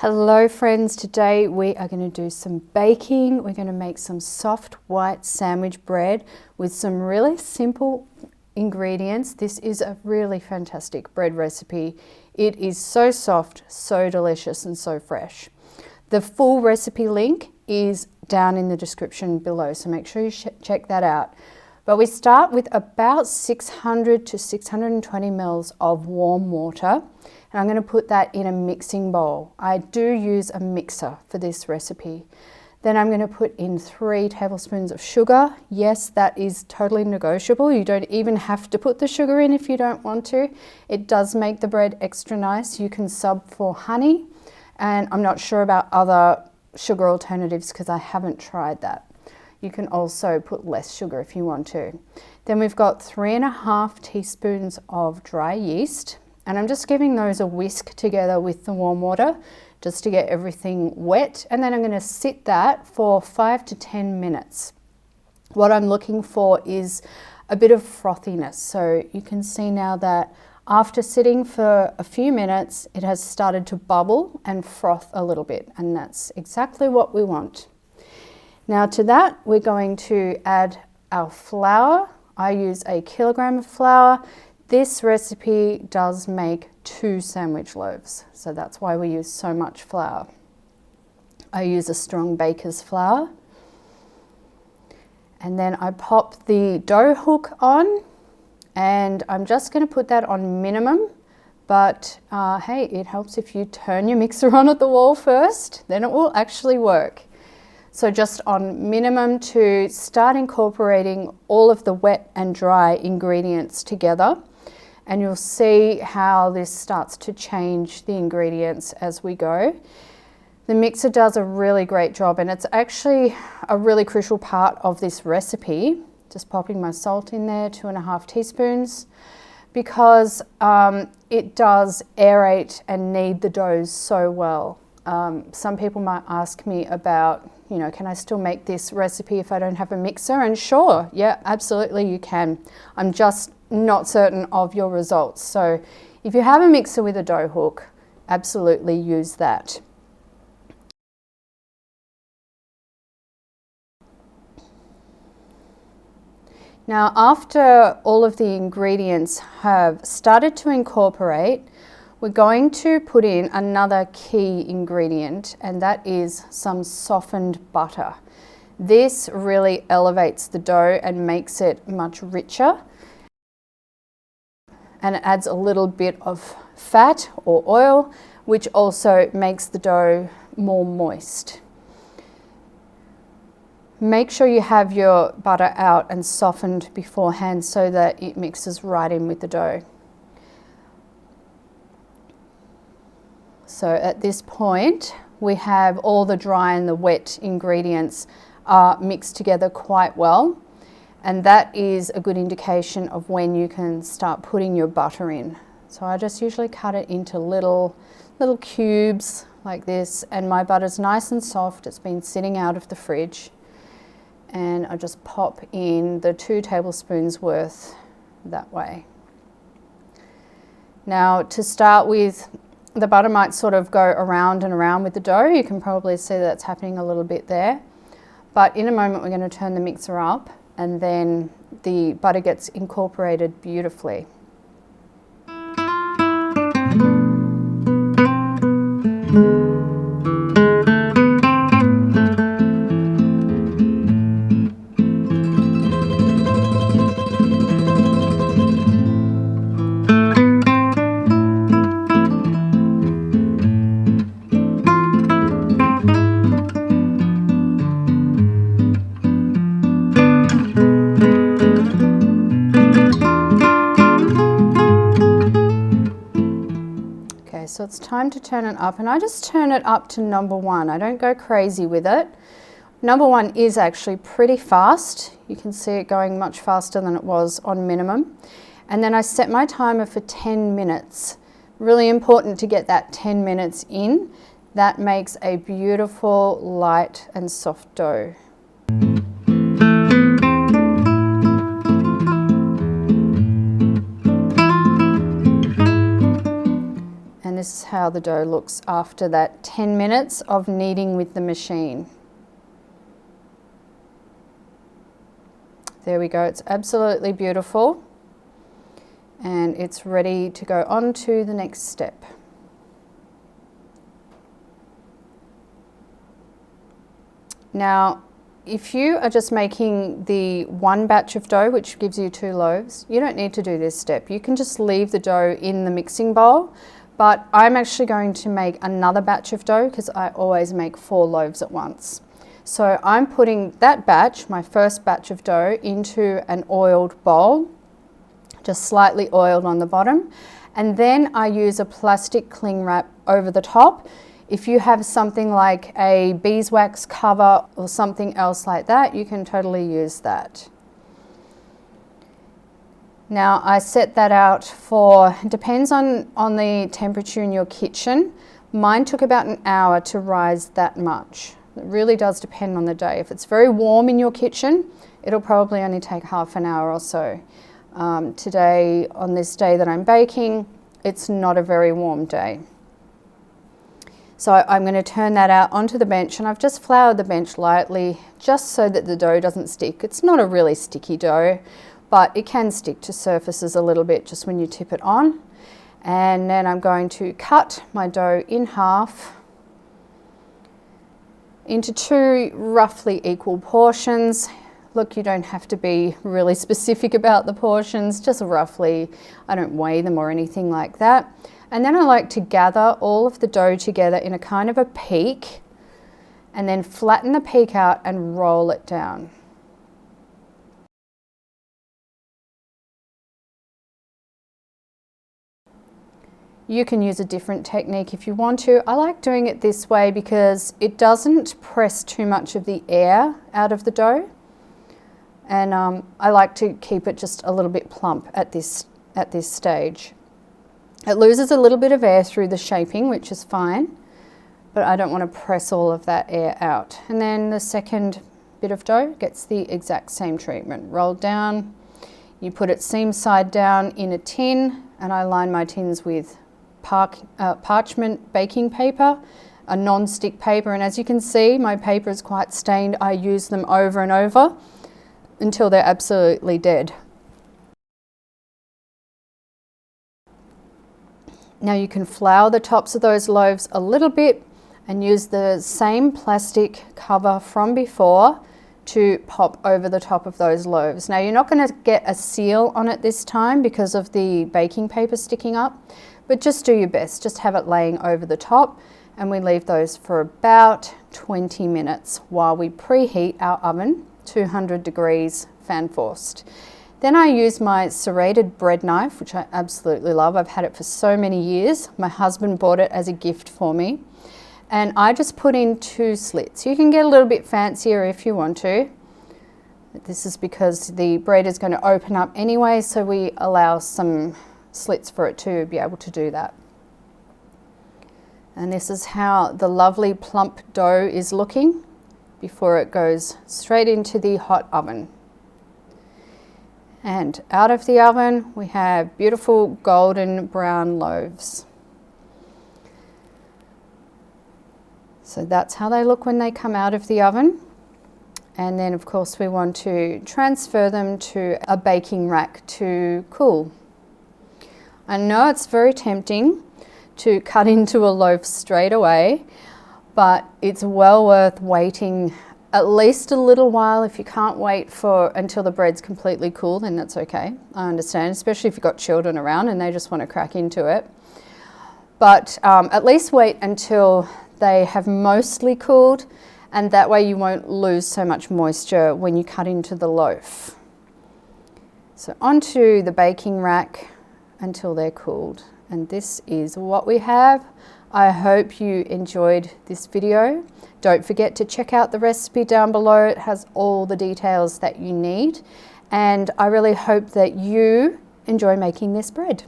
Hello friends, today we are going to do some baking. We're going to make some soft white sandwich bread with some really simple ingredients. This is a really fantastic bread recipe. It is so soft, so delicious and so fresh. The full recipe link is down in the description below, so make sure you check that out. But we start with about 600 to 620 mils of warm water. And I'm going to put that in a mixing bowl. I do use a mixer for this recipe. Then I'm going to put in 3 tablespoons of sugar. Yes, that is totally negotiable. You don't even have to put the sugar in if you don't want to. It does make the bread extra nice. You can sub for honey. And I'm not sure about other sugar alternatives because I haven't tried that. You can also put less sugar if you want to. Then we've got 3.5 teaspoons of dry yeast. And I'm just giving those a whisk together with the warm water just to get everything wet. And then I'm going to sit that for 5 to 10 minutes. What I'm looking for is a bit of frothiness. So you can see now that after sitting for a few minutes, it has started to bubble and froth a little bit. And that's exactly what we want. Now to that, we're going to add our flour. I use 1 kilogram of flour. This recipe does make 2 sandwich loaves, so that's why we use so much flour. I use a strong baker's flour. And then I pop the dough hook on, and I'm just going to put that on minimum, but hey, it helps if you turn your mixer on at the wall first, then it will actually work. So just on minimum to start incorporating all of the wet and dry ingredients together. And you'll see how this starts to change the ingredients as we go. The mixer does a really great job, and it's actually a really crucial part of this recipe. Just popping my salt in there, 2.5 teaspoons, because it does aerate and knead the doughs so well. Some people might ask me about, can I still make this recipe if I don't have a mixer? And sure, yeah, absolutely you can. I'm just not certain of your results. So if you have a mixer with a dough hook, absolutely use that. Now, after all of the ingredients have started to incorporate, we're going to put in another key ingredient, and that is some softened butter. This really elevates the dough and makes it much richer. And it adds a little bit of fat or oil, which also makes the dough more moist. Make sure you have your butter out and softened beforehand so that it mixes right in with the dough. So at this point, we have all the dry and the wet ingredients mixed together quite well. And that is a good indication of when you can start putting your butter in. So I just usually cut it into little cubes like this, and my butter's nice and soft. It's been sitting out of the fridge. And I just pop in the 2 tablespoons worth that way. Now to start with, the butter might sort of go around and around with the dough. You can probably see that's happening a little bit there. But in a moment, we're going to turn the mixer up, and then the butter gets incorporated beautifully. So it's time to turn it up, and I just turn it up to number 1. I don't go crazy with it. Number 1 is actually pretty fast. You can see it going much faster than it was on minimum. And then I set my timer for 10 minutes. Really important to get that 10 minutes in. That makes a beautiful, light and soft dough. this is how the dough looks after that 10 minutes of kneading with the machine. There we go, it's absolutely beautiful. And it's ready to go on to the next step. Now, if you are just making the one batch of dough, which gives you 2 loaves, you don't need to do this step. You can just leave the dough in the mixing bowl, but I'm actually going to make another batch of dough because I always make 4 loaves at once. So I'm putting that batch, my first batch of dough, into an oiled bowl, just slightly oiled on the bottom, and then I use a plastic cling wrap over the top. If you have something like a beeswax cover or something else like that, you can totally use that. Now I set that out for, it depends on the temperature in your kitchen. Mine took about an hour to rise that much. It really does depend on the day. If it's very warm in your kitchen, it'll probably only take half an hour or so. Today, on this day that I'm baking, it's not a very warm day. So I'm going to turn that out onto the bench, and I've just floured the bench lightly just so that the dough doesn't stick. It's not a really sticky dough, but it can stick to surfaces a little bit just when you tip it on. And then I'm going to cut my dough in half into 2 roughly equal portions. Look, you don't have to be really specific about the portions, just roughly. I don't weigh them or anything like that. And then I like to gather all of the dough together in a kind of a peak, and then flatten the peak out and roll it down. You can use a different technique if you want to. I like doing it this way because it doesn't press too much of the air out of the dough. And I like to keep it just a little bit plump at this stage. It loses a little bit of air through the shaping, which is fine, but I don't want to press all of that air out. And then the second bit of dough gets the exact same treatment. Rolled down, you put it seam side down in a tin, and I line my tins with parchment baking paper, a non-stick paper, and as you can see, my paper is quite stained. I use them over and over until they're absolutely dead. Now you can flour the tops of those loaves a little bit and use the same plastic cover from before to pop over the top of those loaves. Now you're not going to get a seal on it this time because of the baking paper sticking up, but just do your best. Just have it laying over the top, and we leave those for about 20 minutes while we preheat our oven, 200 degrees, fan forced. Then I use my serrated bread knife, which I absolutely love. I've had it for so many years. My husband bought it as a gift for me. And I just put in 2 slits. You can get a little bit fancier if you want to. This is because the bread is going to open up anyway, so we allow some slits for it to be able to do that. And this is how the lovely plump dough is looking before it goes straight into the hot oven. And out of the oven, we have beautiful golden brown loaves. So that's how they look when they come out of the oven. And then of course we want to transfer them to a baking rack to cool. I know it's very tempting to cut into a loaf straight away, but it's well worth waiting at least a little while. If you can't wait until the bread's completely cool, then that's okay. I understand, especially if you've got children around and they just want to crack into it. But at least wait until they have mostly cooled, and that way you won't lose so much moisture when you cut into the loaf. So onto the baking rack until they're cooled. And this is what we have. I hope you enjoyed this video. Don't forget to check out the recipe down below. It has all the details that you need. And I really hope that you enjoy making this bread.